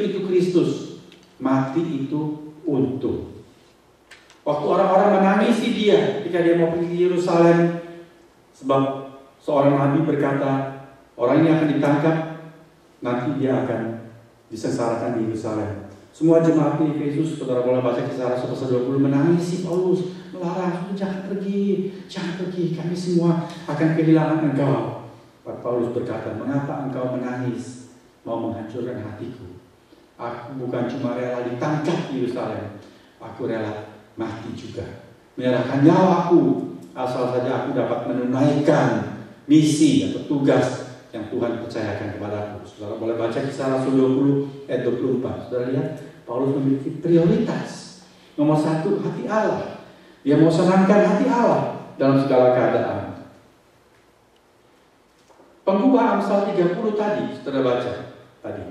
itu Kristus, mati itu untung. Waktu orang-orang menangisi dia ketika dia mau pergi ke Yerusalem, sebab seorang nabi berkata, orang ini akan ditangkap, nanti dia akan disengsarakan di Yerusalem. Semua jemaat di Efesus, saudara boleh baca Kisah Rasul pasal 20, menangisi Paulus, melarang, jangan pergi, kami semua akan kehilangan engkau. Paulus berkata, mengapa engkau menangis, mau menghancurkan hatiku? Aku bukan cuma rela ditangkap di Yerusalem, aku rela mati juga, menyerahkan nyawaku, asal saja aku dapat menunaikan misi atau tugas yang Tuhan percayakan kepadaku. Saudara boleh baca Kisah Rasul 20 ayat 24. Saudara lihat, Paulus memiliki prioritas. Nomor satu, hati Allah. Dia mau senangkan hati Allah dalam segala keadaan. Pengubah Amsal 30 tadi, saudara baca tadi.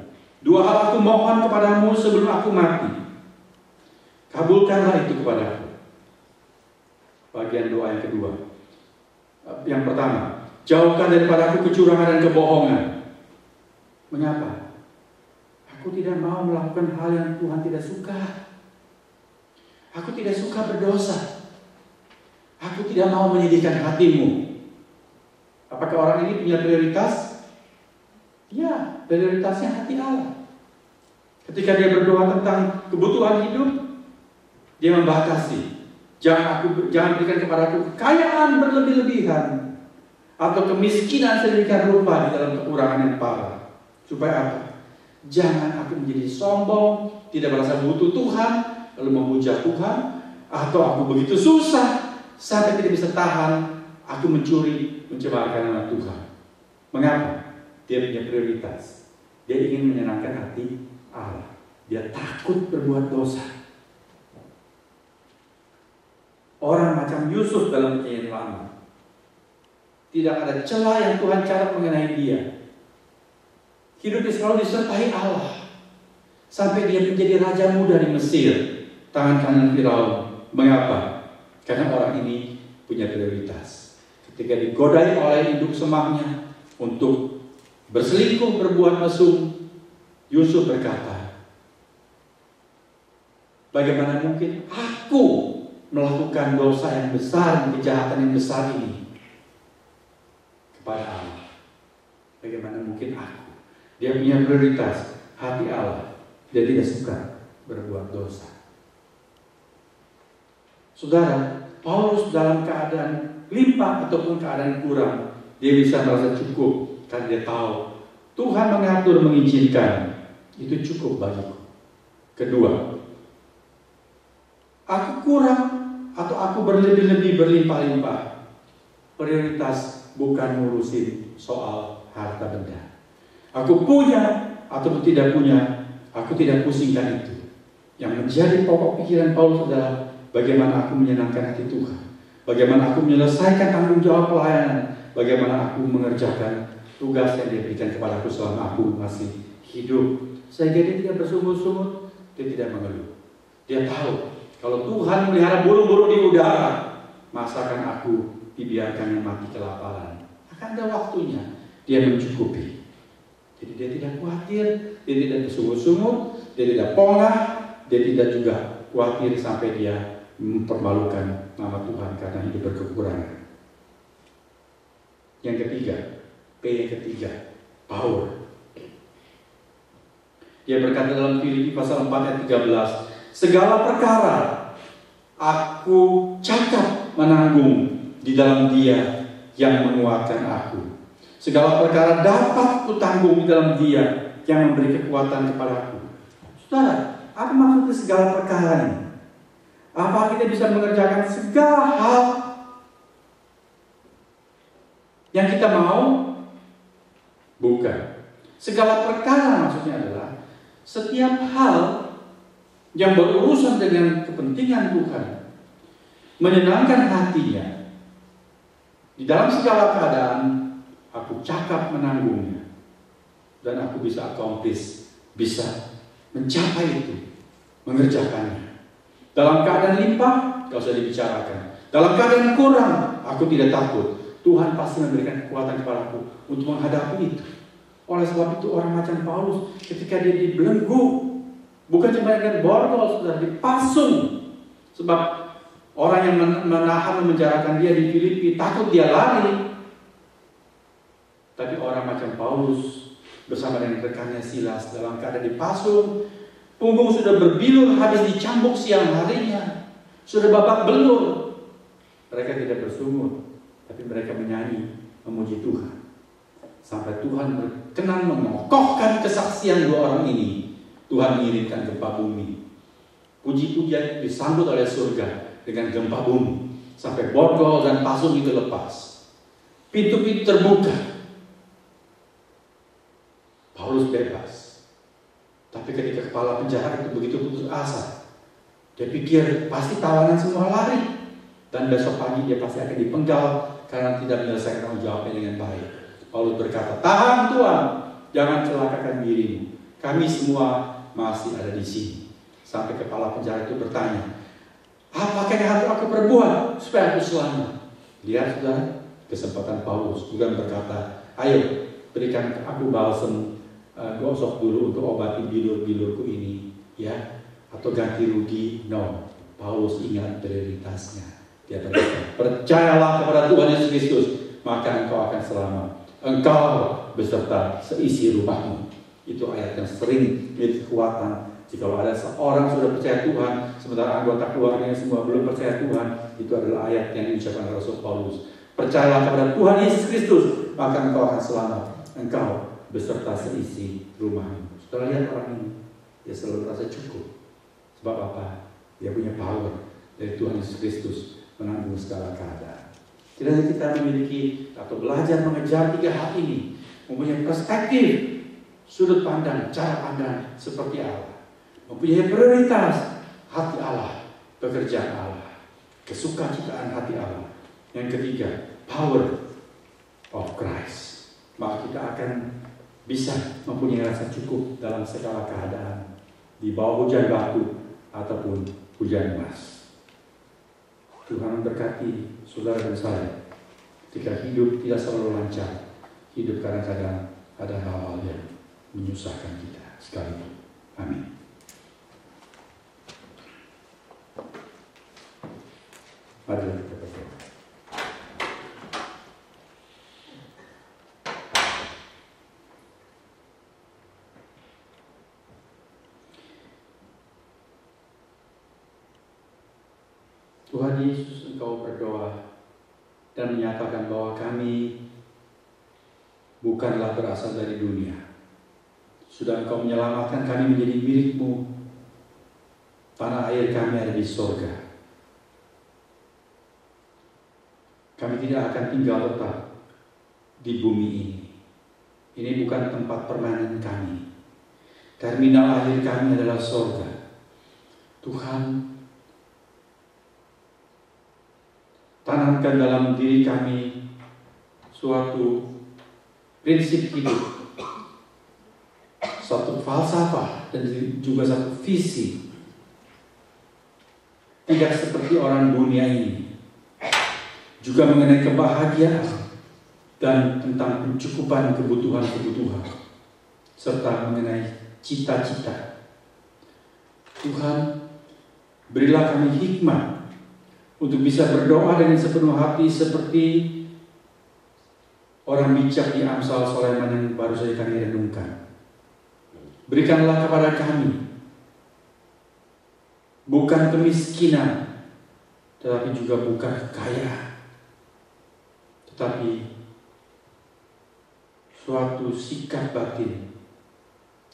2 hal aku mohon kepadamu sebelum aku mati. Kabulkanlah itu kepadaku. Bagian doa yang kedua. Yang pertama, jauhkan daripadaku kecurangan dan kebohongan. Mengapa? Aku tidak mau melakukan hal yang Tuhan tidak suka. Aku tidak suka berdosa. Aku tidak mau menyedihkan hatimu. Apakah orang ini punya prioritas? Ya, prioritasnya hati Allah. Ketika dia berdoa tentang kebutuhan hidup, dia membatasi. Jangan berikan kepadaku kekayaan berlebih-lebihan atau kemiskinan sedemikian rupa di dalam kekurangan yang parah. Supaya apa? Jangan aku menjadi sombong, tidak merasa butuh Tuhan, lalu memuja Tuhan, atau aku begitu susah sampai tidak bisa tahan, aku mencuri, mencemarkan nama Tuhan. Mengapa? Dia punya prioritas. Dia ingin menyenangkan hati Allah. Dia takut berbuat dosa. Orang macam Yusuf dalam Perjanjian Lama, tidak ada celah yang Tuhan catat mengenai dia. Hidupnya selalu disertai Allah, sampai dia menjadi raja muda di Mesir, tangan kanan Firaun. Mengapa? Karena orang ini punya prioritas. Ketika digodai oleh induk semangnya untuk berselingkuh, berbuat mesum, Yusuf berkata, bagaimana mungkin aku melakukan dosa yang besar, kejahatan yang besar ini kepada Allah? Bagaimana mungkin aku? Dia punya prioritas hati Allah. Dia tidak suka berbuat dosa. Saudara, Paulus dalam keadaan limpah ataupun keadaan kurang, dia bisa merasa cukup karena dia tahu Tuhan mengatur, mengizinkan. Itu cukup bagiku. Kedua, aku kurang atau aku berlebih-lebih, berlimpah-limpah, prioritas bukan ngurusin soal harta benda. Aku punya atau tidak punya, aku tidak pusingkan itu. Yang menjadi pokok pikiran Paulus adalah bagaimana aku menyenangkan hati Tuhan, bagaimana aku menyelesaikan tanggung jawab pelayanan, bagaimana aku mengerjakan tugas yang diberikan kepadaku selama aku masih hidup. Sehingga dia tidak bersungut-sungut, dia tidak mengeluh. Dia tahu kalau Tuhan melihara burung-burung di udara, masakan aku dibiarkan yang mati kelaparan. Akan ada waktunya dia mencukupi. Jadi dia tidak khawatir, dia tidak bersungut-sungut, dia tidak pongah, dia tidak juga khawatir sampai dia mempermalukan nama Tuhan karena hidup berkekurangan. Yang ketiga, P yang ketiga, power. Dia berkata dalam Filipi pasal 4 ayat 13, segala perkara aku cakap menanggung di dalam Dia yang menguatkan aku. Segala perkara dapat kutanggung di dalam Dia yang memberi kekuatan kepadaku. Saudara, apa maksudnya segala perkara ini? Apa kita bisa mengerjakan segala hal yang kita mau? Bukan. Segala perkara maksudnya adalah setiap hal yang berurusan dengan kepentingan Tuhan, menyenangkan hatinya, di dalam segala keadaan aku cakap menanggungnya, dan aku bisa accomplish, bisa mencapai itu, mengerjakannya. Dalam keadaan limpah, gak usah dibicarakan. Dalam keadaan kurang, aku tidak takut. Tuhan pasti memberikan kekuatan kepadaku untuk menghadapi itu. Oleh sebab itu orang macam Paulus ketika dia dibelenggu, bukan cuma dengan borgol, sudah dipasung. Sebab orang yang menahan memenjarakan dia di Filipi takut dia lari. Tapi orang macam Paulus bersama dengan rekannya Silas dalam keadaan dipasung, punggung sudah berbilur habis dicambuk siang harinya, sudah babak belur. Mereka tidak bersungut, tapi mereka menyanyi memuji Tuhan. Sampai Tuhan berkenan mengokohkan kesaksian dua orang ini. Tuhan mengirimkan gempa bumi. Puji-pujian disambut oleh surga dengan gempa bumi. Sampai borgol dan pasung itu lepas. Pintu-pintu terbuka. Paulus bebas. Tapi ketika kepala penjara itu begitu putus asa, dia pikir pasti tawanan semua lari. Dan besok pagi dia pasti akan dipenggal karena tidak menyelesaikan tanggung jawabnya dengan baik. Paulus berkata, tahan Tuhan, jangan celakakan dirimu. Kami semua masih ada di sini. Sampai kepala penjara itu bertanya, apakah yang harus aku perbuat supaya aku selamat? Lihat saudara, kesempatan Paulus bukan berkata, ayo berikan aku balsem, gosok dulu untuk obati bilur-bilurku ini, ya, atau ganti rugi. No, Paulus ingat prioritasnya. Dia berkata, percayalah kepada Tuhan Yesus Kristus, maka engkau akan selamat. Engkau beserta seisi rumahmu. Itu ayat yang sering menjadi kekuatan. Jika ada seorang sudah percaya Tuhan, sementara anggota keluarganya semua belum percaya Tuhan, itu adalah ayat yang diucapkan oleh Rasul Paulus. Percayalah kepada Tuhan Yesus Kristus, maka engkau akan selamat. Engkau beserta seisi rumahmu. Setelah lihat orang ini, dia selalu merasa cukup. Sebab apa? Dia punya power dari Tuhan Yesus Kristus menanggung segala keadaan. Kiranya kita memiliki atau belajar mengejar 3 hal ini, mempunyai perspektif, sudut pandang, cara pandang seperti Allah, mempunyai prioritas hati Allah, pekerjaan Allah, kesukacitaan hati Allah. Yang ketiga, power of Christ. Maka kita akan bisa mempunyai rasa cukup dalam segala keadaan, di bawah hujan batu ataupun hujan emas. Tuhan memberkati saudara dan saya. Ketika hidup tidak selalu lancar, hidup kadang-kadang ada hal-hal yang menyusahkan kita sekalipun. Amin. Mari kita berdoa. Tuhan Yesus, Engkau berdoa dan menyatakan bahwa kami bukanlah berasal dari dunia. Sudah Engkau menyelamatkan kami menjadi milik-Mu. Tanah air kami ada di sorga. Kami tidak akan tinggal tetap di bumi ini. Ini bukan tempat permanen kami. Terminal akhir kami adalah sorga. Tuhan, tanamkan dalam diri kami suatu prinsip hidup, suatu falsafah dan juga satu visi. Tidak seperti orang dunia ini, juga mengenai kebahagiaan dan tentang pencukupan kebutuhan-kebutuhan, serta mengenai cita-cita. Tuhan, berilah kami hikmat untuk bisa berdoa dengan sepenuh hati seperti orang bijak di Amsal Sulaiman yang baru saja kami renungkan. Berikanlah kepada kami bukan kemiskinan, tetapi juga bukan kekayaan, tetapi suatu sikap batin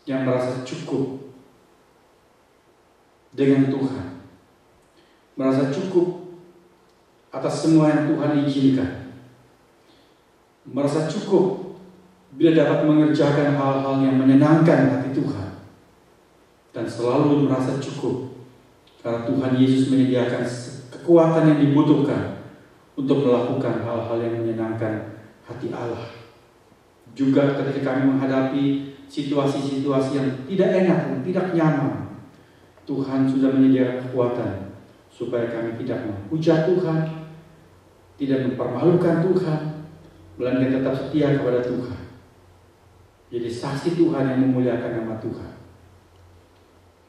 yang merasa cukup dengan Tuhan, merasa cukup atas semua yang Tuhan izinkan, merasa cukup bila dapat mengerjakan hal-hal yang menyenangkan hati Tuhan, dan selalu merasa cukup karena Tuhan Yesus menyediakan kekuatan yang dibutuhkan untuk melakukan hal-hal yang menyenangkan hati Allah. Juga ketika kami menghadapi situasi-situasi yang tidak enak dan tidak nyaman, Tuhan sudah menyediakan kekuatan supaya kami tidak menghujat Tuhan, tidak mempermalukan Tuhan, melainkan tetap setia kepada Tuhan. Jadi saksi Tuhan yang memuliakan nama Tuhan.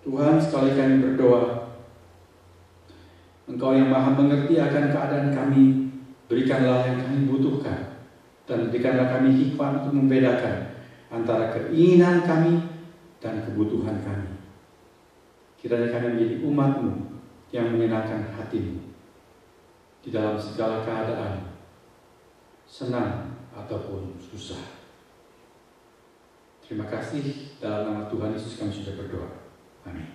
Tuhan, sekali kami berdoa, Engkau yang maha mengerti akan keadaan kami, berikanlah yang kami butuhkan, dan berikanlah kami hikmat untuk membedakan antara keinginan kami dan kebutuhan kami. Kiranya kami menjadi umat-Mu yang menyenangkan hati-Mu di dalam segala keadaan, senang ataupun susah. Terima kasih, dalam nama Tuhan Yesus kami sudah berdoa. Amin.